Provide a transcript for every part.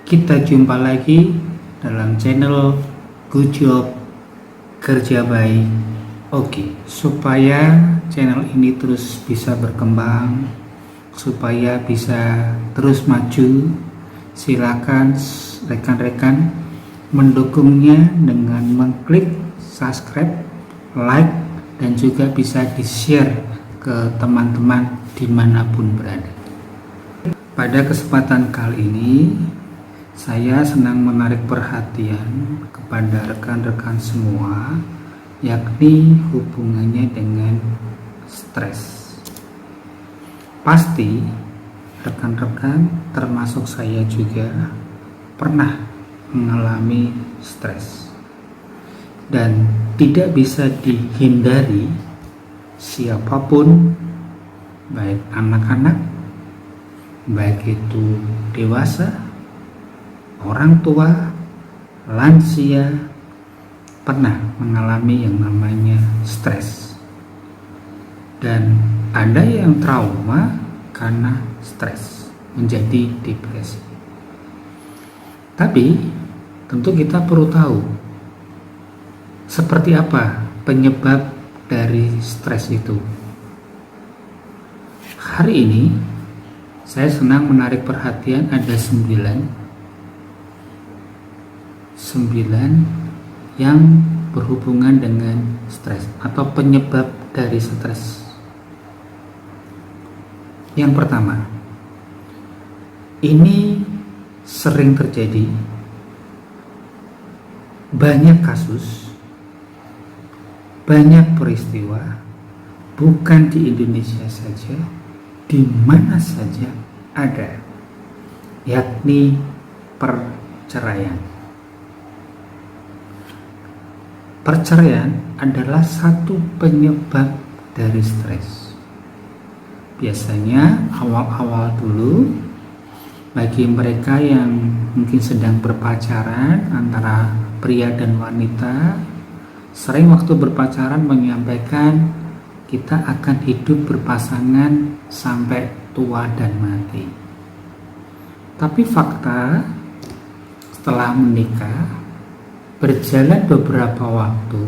Kita jumpa lagi dalam channel Good Job Kerja Baik. Oke, supaya channel ini terus bisa berkembang, supaya bisa terus maju, silakan rekan-rekan mendukungnya dengan mengklik subscribe, like, dan juga bisa di-share ke teman-teman dimanapun berada. Pada kesempatan kali ini saya senang menarik perhatian kepada rekan-rekan semua, yakni hubungannya dengan stres. Pasti rekan-rekan termasuk saya juga pernah mengalami stres. Dan tidak bisa dihindari, siapapun, baik anak-anak, baik itu dewasa, orang tua, lansia, pernah mengalami yang namanya stres. Dan ada yang trauma karena stres, menjadi depresi. Tapi tentu kita perlu tahu seperti apa penyebab dari stres itu. Hari ini saya senang menarik perhatian, ada 9 yang berhubungan dengan stres atau penyebab dari stres. Yang pertama, ini sering terjadi, banyak kasus, banyak peristiwa, bukan di Indonesia saja, di mana saja ada, yakni perceraian. Perceraian adalah satu penyebab dari stres. Biasanya awal-awal dulu, bagi mereka yang mungkin sedang berpacaran antara pria dan wanita, sering waktu berpacaran menyampaikan kita akan hidup berpasangan sampai tua dan mati. Tapi fakta, setelah menikah, berjalan beberapa waktu,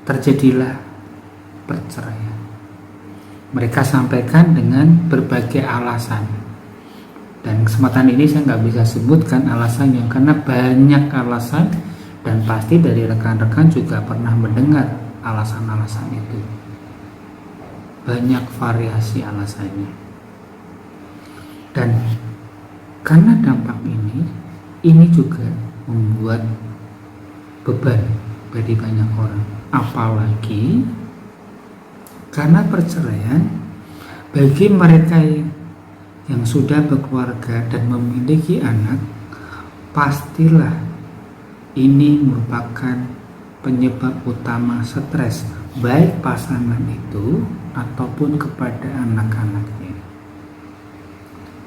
terjadilah perceraian. Mereka sampaikan dengan berbagai alasan, dan kesempatan ini saya nggak bisa sebutkan alasannya karena banyak alasan, dan pasti dari rekan-rekan juga pernah mendengar alasan-alasan itu. Banyak variasi alasannya, dan karena dampak ini juga membuat beban bagi banyak orang, apalagi karena perceraian bagi mereka yang sudah berkeluarga dan memiliki anak, pastilah ini merupakan penyebab utama stres, baik pasangan itu ataupun kepada anak-anaknya.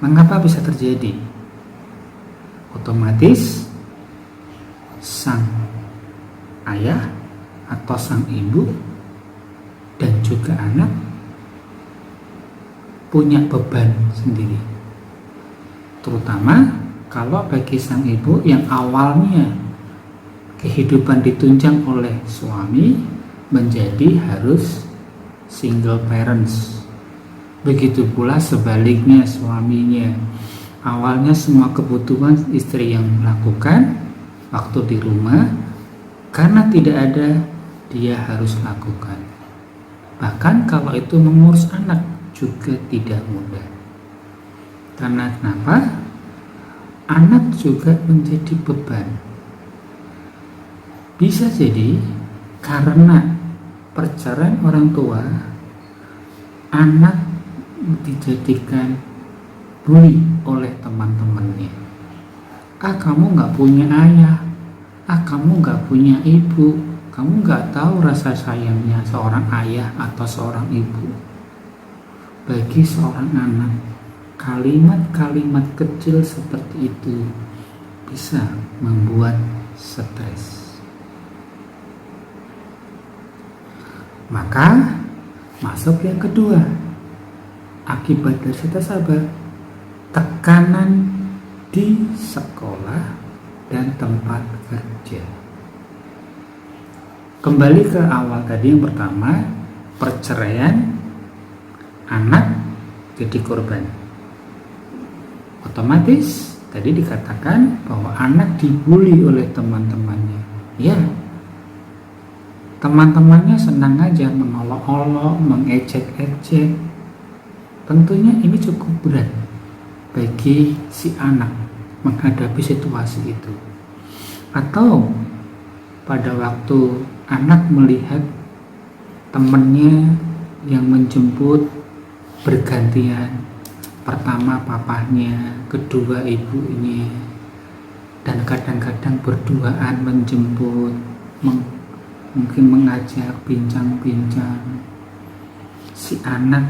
Mengapa bisa terjadi? Otomatis sang ayah atau sang ibu dan juga anak punya beban sendiri, terutama kalau bagi sang ibu yang awalnya kehidupan ditunjang oleh suami menjadi harus single parents. Begitu pula sebaliknya, suaminya awalnya semua kebutuhan istri yang melakukan waktu di rumah, karena tidak ada, dia harus lakukan. Bahkan kalau itu mengurus anak juga tidak mudah. Karena kenapa? Anak juga menjadi beban. Bisa jadi karena perceraian orang tua, anak dijadikan bully oleh teman-temannya. Kamu nggak punya ayah, kamu nggak punya ibu, kamu nggak tahu rasa sayangnya seorang ayah atau seorang ibu. Bagi seorang anak, kalimat-kalimat kecil seperti itu bisa membuat stres. Maka masuk yang kedua, akibat dari stres apa? Tekanan di sekolah dan tempat kerja. Kembali ke awal tadi, yang pertama, perceraian, anak jadi korban. Otomatis tadi dikatakan bahwa anak dibully oleh teman-temannya. Ya, teman-temannya senang aja mengolok-olok, mengejek-ejek. Tentunya ini cukup berat bagi si anak menghadapi situasi itu. Atau pada waktu anak melihat temannya yang menjemput bergantian, pertama papahnya, kedua ibunya, dan kadang-kadang berduaan menjemput, mungkin mengajak bincang-bincang. Si anak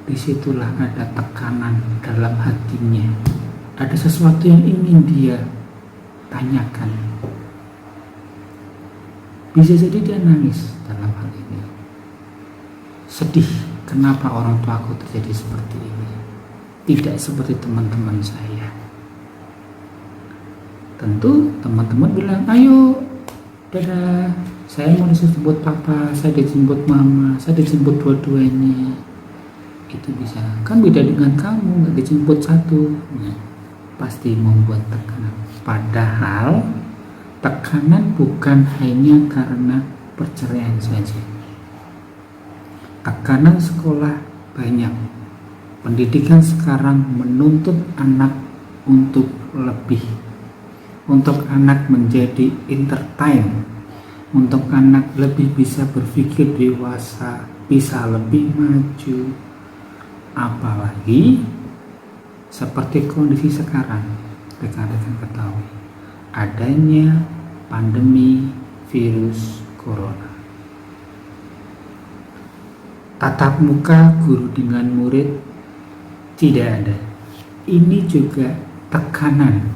disitulah ada tekanan dalam hatinya, ada sesuatu yang ingin dia tanyakan. Bisa jadi dia nangis dalam hal ini, sedih, kenapa orang tuaku terjadi seperti ini, tidak seperti teman-teman saya. Tentu teman-teman bilang, ayo dadah, saya mau dijemput papa, saya dijemput mama, saya dijemput dua-duanya. Itu bisa, kan beda dengan kamu, nggak dijemput satu. Nah, pasti membuat tekanan. Padahal tekanan bukan hanya karena perceraian saja. Tekanan sekolah banyak. Pendidikan sekarang menuntut anak untuk lebih, untuk anak menjadi entertain, untuk anak lebih bisa berpikir dewasa, bisa lebih maju. Apalagi seperti kondisi sekarang, rekan-rekan ketahui, adanya pandemi virus corona. Tatap muka guru dengan murid tidak ada. Ini juga tekanan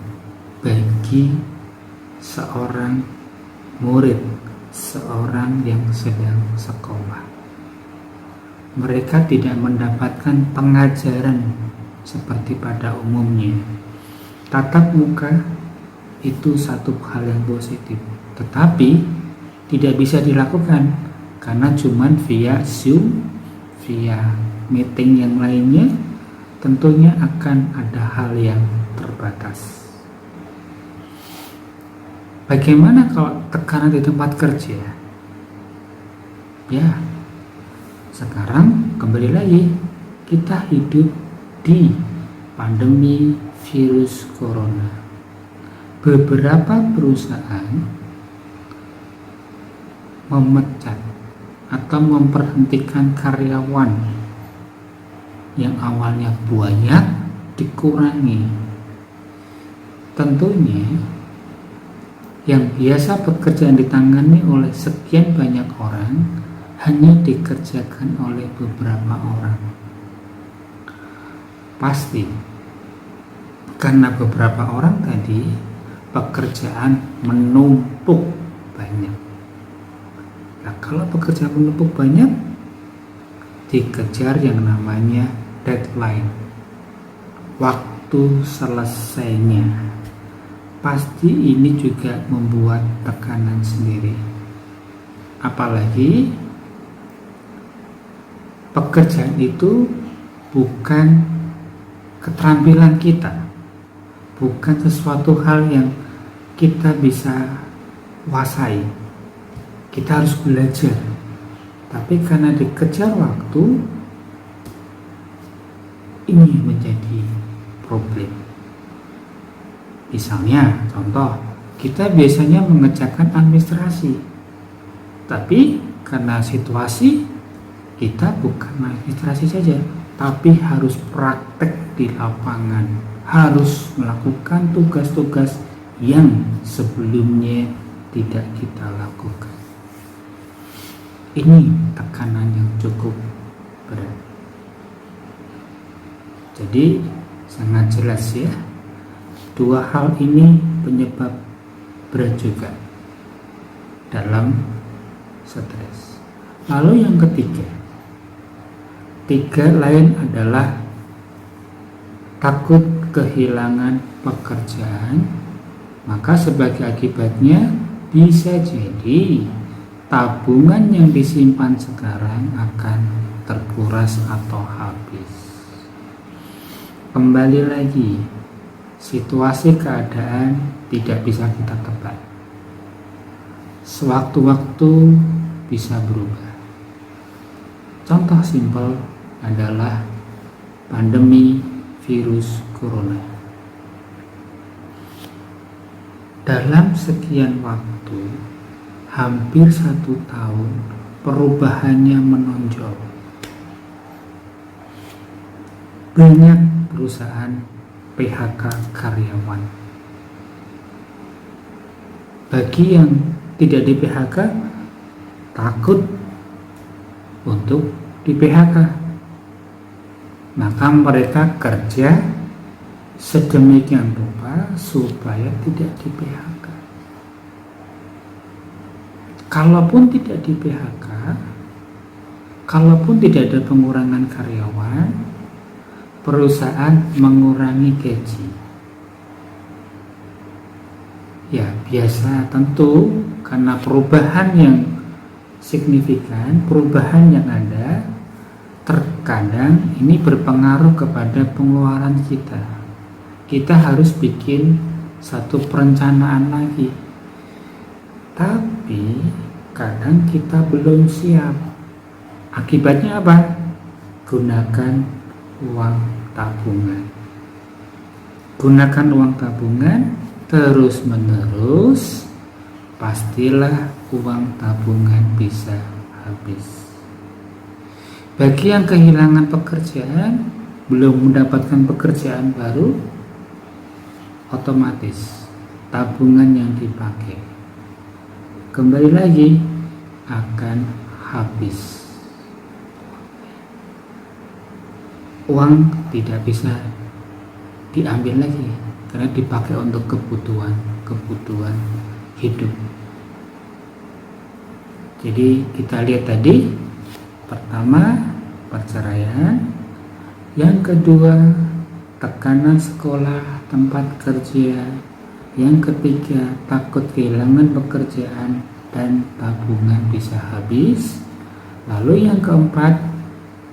bagi seorang murid, seorang yang sedang sekolah. Mereka tidak mendapatkan pengajaran seperti pada umumnya. Tatap muka itu satu hal yang positif, tetapi tidak bisa dilakukan karena cuman via Zoom, via meeting yang lainnya. Tentunya akan ada hal yang terbatas. Bagaimana kalau tekanan di tempat kerja? Ya, sekarang kembali lagi, kita hidup di pandemi virus corona. Beberapa perusahaan memecat atau memberhentikan karyawan yang awalnya banyak dikurangi. Tentunya yang biasa pekerjaan ditangani oleh sekian banyak orang hanya dikerjakan oleh beberapa orang. Pasti karena beberapa orang tadi pekerjaan menumpuk banyak. Nah, kalau pekerjaan menumpuk banyak, dikejar yang namanya deadline, waktu selesainya. Pasti ini juga membuat tekanan sendiri. Apalagi pekerjaan itu bukan keterampilan kita, bukan sesuatu hal yang kita bisa kuasai. Kita harus belajar. Tapi karena dikejar waktu, ini menjadi problem. Misalnya, contoh, kita biasanya mengerjakan administrasi, tapi karena situasi, kita bukan administrasi saja, tapi harus praktek di lapangan, harus melakukan tugas-tugas yang sebelumnya tidak kita lakukan. Ini tekanan yang cukup berat. Jadi sangat jelas ya, dua hal ini penyebab berat juga dalam stres. Lalu yang tiga lain adalah takut kehilangan pekerjaan, maka sebagai akibatnya bisa jadi tabungan yang disimpan sekarang akan terkuras atau habis. Kembali lagi, situasi keadaan tidak bisa kita tebak. Sewaktu-waktu bisa berubah. Contoh simpel adalah pandemi virus corona. Dalam sekian waktu, hampir 1 tahun, perubahannya menonjol. Banyak perusahaan PHK karyawan. Bagi yang tidak di PHK, takut untuk di PHK. Maka mereka kerja sedemikian rupa supaya tidak di PHK. Kalaupun tidak di PHK, kalaupun tidak ada pengurangan karyawan, perusahaan mengurangi gaji. Ya biasa, tentu karena perubahan yang signifikan, perubahan yang ada, terkadang ini berpengaruh kepada pengeluaran kita. Kita harus bikin satu perencanaan lagi. Tapi kadang kita belum siap. Akibatnya apa? Gunakan uang tabungan. Gunakan uang tabungan terus menerus, pastilah uang tabungan bisa habis. Bagi yang kehilangan pekerjaan, belum mendapatkan pekerjaan baru, otomatis tabungan yang dipakai kembali lagi akan habis. Uang tidak bisa diambil lagi karena dipakai untuk kebutuhan hidup. Jadi kita lihat tadi, pertama perceraian, yang kedua tekanan sekolah, tempat kerja, yang ketiga takut kehilangan pekerjaan dan tabungan bisa habis. Lalu yang keempat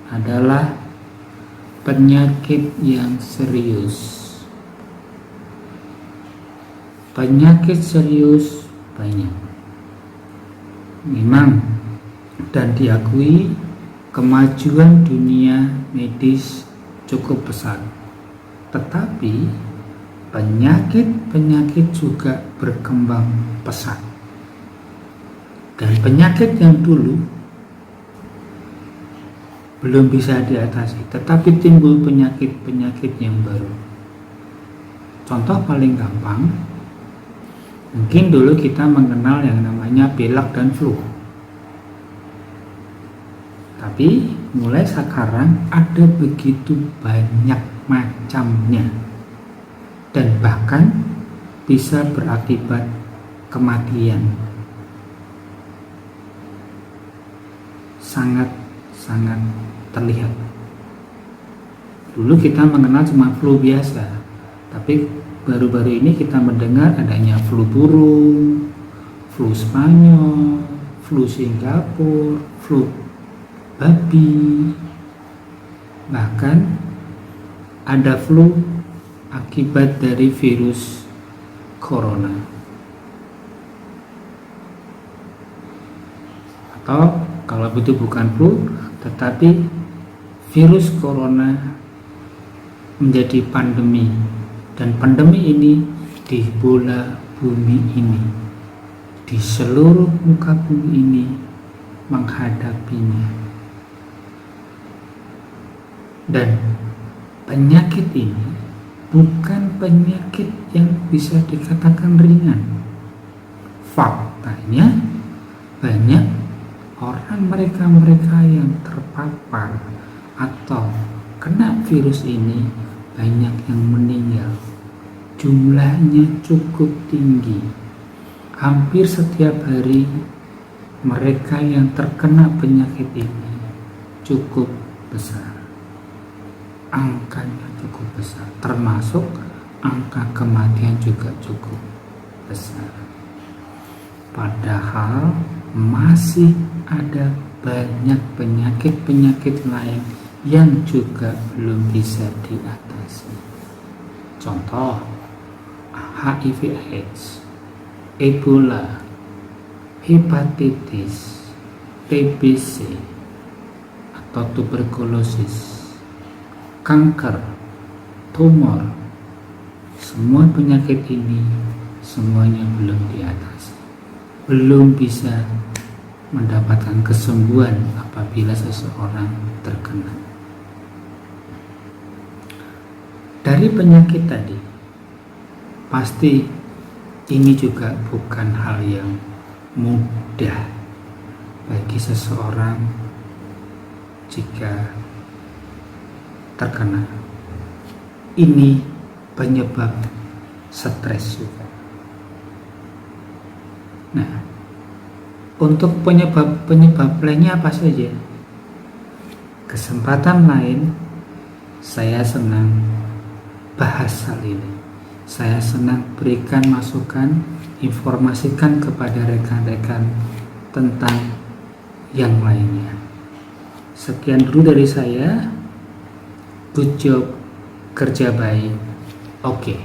adalah penyakit yang serius. Penyakit serius banyak memang, dan diakui kemajuan dunia medis cukup pesat, tetapi penyakit juga berkembang pesat. Dan penyakit yang dulu belum bisa diatasi, tetapi timbul penyakit-penyakit yang baru. Contoh paling gampang, mungkin dulu kita mengenal yang namanya pilek dan flu. Tapi mulai sekarang ada begitu banyak macamnya, dan bahkan bisa berakibat kematian. Sangat terlihat. Dulu kita mengenal cuma flu biasa, tapi baru-baru ini kita mendengar adanya flu burung, flu Spanyol, flu Singapura, flu babi, bahkan ada flu akibat dari virus corona. Atau kalau itu bukan flu, tetapi virus corona menjadi pandemi, dan pandemi ini di bola bumi ini, di seluruh muka bumi ini menghadapinya. Dan penyakit ini bukan penyakit yang bisa dikatakan ringan. Faktanya banyak orang, mereka yang terpapar atau kena virus ini, banyak yang meninggal. Jumlahnya cukup tinggi. Hampir setiap hari mereka yang terkena penyakit ini cukup besar. Angkanya cukup besar, termasuk angka kematian juga cukup besar. Padahal masih ada banyak penyakit-penyakit lain yang juga belum bisa diatasi. Contoh, HIV/AIDS, Ebola, hepatitis, TBC atau tuberkulosis, kanker, tumor. Semua penyakit ini semuanya belum diatasi, belum bisa mendapatkan kesembuhan apabila seseorang terkena. Dari penyakit tadi, pasti ini juga bukan hal yang mudah bagi seseorang jika terkena. Ini penyebab stres juga. Nah, untuk penyebab lainnya apa saja? Kesempatan lain saya senang bahas hal ini. Saya senang berikan masukan, informasikan kepada rekan-rekan tentang yang lainnya. Sekian dulu dari saya. Good job, kerja baik. Oke.